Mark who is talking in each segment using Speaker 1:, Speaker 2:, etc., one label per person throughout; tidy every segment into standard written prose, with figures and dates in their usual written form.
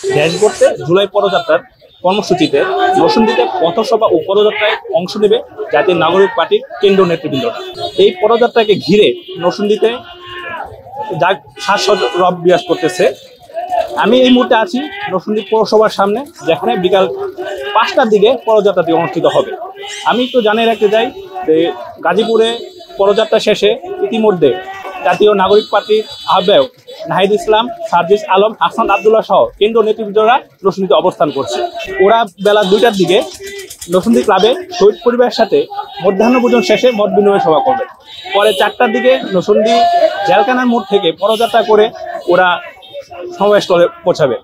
Speaker 1: দেশ গড়তে জুলাই পদযাত্রার কর্মসূচিতে নরসিংদীতে পথসভা ও পদযাত্রায় অংশ নেবে জাতীয় নাগরিক পার্টির কেন্দ্রীয় নেতৃবৃন্দরা। এই পদযাত্রাকে ঘিরে নরসিংদীতে যা শ্বাসরব বিরাজ করতেছে। আমি এই মুহূর্তে আছি নরসিংদী পৌরসভার সামনে, যেখানে বিকাল 5টার দিকে পদযাত্রাটি অনুষ্ঠিত হবে। আমি একটু জানিয়ে রাখতে চাই যে গাজীপুরে পদযাত্রা শেষে ইতিমধ্যে জাতীয় নাগরিক পার্টির আহ্বায়ক নাহিদ ইসলাম, সার্জিস আলম, হাসান আবদুল্লাহ সহ কেন্দ্রীয় নেতৃবৃন্দরা নরসিংদীতে অবস্থান করছে। ওরা বেলা 2টার দিকে নরসিংদী ক্লাবে শহীদ পরিবারের সাথে মধ্যাহ্নভোজন শেষে মত বিনিময় সভা করবে। পরে 4টার দিকে নরসিংদী জেলখানার মোড় থেকে পদযাত্রা করে ওরা সমাবেশস্থলে পৌঁছাবে।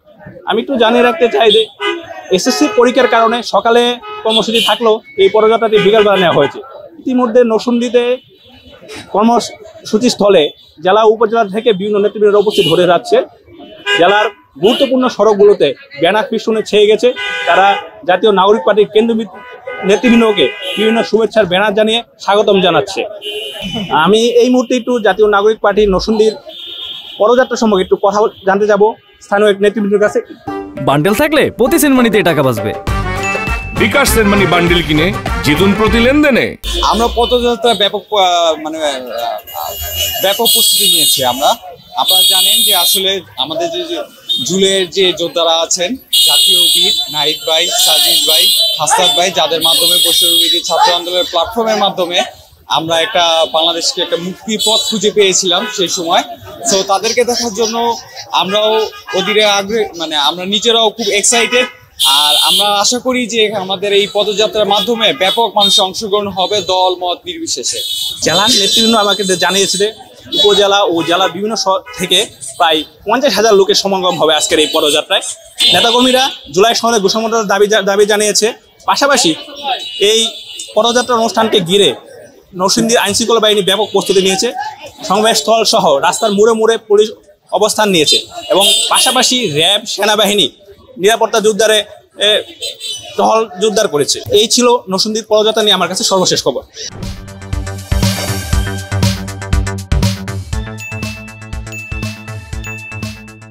Speaker 1: আমি একটু জানিয়ে রাখতে চাই যে এসএসসি পরীক্ষার কারণে সকালে কর্মসূচি থাকলেও এই পদযাত্রাটি বিকালবেলা নেওয়া হয়েছে। ইতিমধ্যে নরসিংদীতে কর্মসূচি স্থলে জেলা উপজেলা থেকে বিভিন্ন নেতৃবৃন্দ উপস্থিত হতে যাচ্ছে। জেলার গুরুত্বপূর্ণ সড়কগুলোতে ব্যানার পিছনে ছেয়ে গেছে। তারা জাতীয় নাগরিক পার্টির কেন্দ্রীয় নেতৃবৃন্দকে বিভিন্ন শুভেচ্ছার ব্যানার জানিয়ে স্বাগতম জানাচ্ছে। আমি এই মুহূর্তে একটু জাতীয় নাগরিক পার্টির নরসিংদীর পদযাত্রা সম্পর্কে একটু কথা জানতে যাব স্থানীয় এক নেতৃবৃন্দের কাছে।
Speaker 2: বান্ডেল থাকলে প্রতি সেনমানিতে টাকা বাঁচবে।
Speaker 3: বিকাশ সেনমানি বান্ডেল কিনে জিতুন প্রতি লেনদেনে।
Speaker 4: আমরা পদযাত্রা ব্যাপক প্রস্তুতি নিয়েছি। আপনারা জানেন যে আসলে আমাদের যে জুলের যে যোদ্ধারা আছেন, জাতীয় বীর নাহিদ ভাই, সাজিদ ভাই, হাসনাত ভাই, যাদের মাধ্যমে বৈষম্যবিরোধী ছাত্র আন্দোলনের প্ল্যাটফর্মের মাধ্যমে আমরা একটা বাংলাদেশকে একটা মুক্তির পথ খুঁজে পেয়েছিলাম সেই সময়। সো তাদেরকে দেখার জন্য আমরাও অধীরে আগ্রহী, আমরা নিজেরাও খুব এক্সাইটেড। আর আমরা আশা করি যে আমাদের এই পদযাত্রার মাধ্যমে ব্যাপক মানুষের অংশগ্রহণ হবে, দল মত নির্বিশেষে।
Speaker 1: জেলার নেতৃবৃন্দ আমাকে জানিয়েছে যে উপজেলা ও জেলার বিভিন্ন শহর থেকে প্রায় 50,000 লোকের সমাগম হবে আজকের এই পদযাত্রায়। নেতাকর্মীরা জুলাই সনদে ঘোষণার দাবি জানিয়েছে। পাশাপাশি এই পদযাত্রা অনুষ্ঠানকে ঘিরে নরসিংদী আইনশৃঙ্খলা বাহিনী ব্যাপক প্রস্তুতি নিয়েছে। সমাবেশস্থল সহ রাস্তার মোড়ে মোড়ে পুলিশ অবস্থান নিয়েছে এবং পাশাপাশি র্যাব, সেনাবাহিনী নিরাপত্তা টহল জোরদার করেছে। এই ছিল নরসিংদীর পদযাত্রা নিয়ে আমার কাছে সর্বশেষ খবর।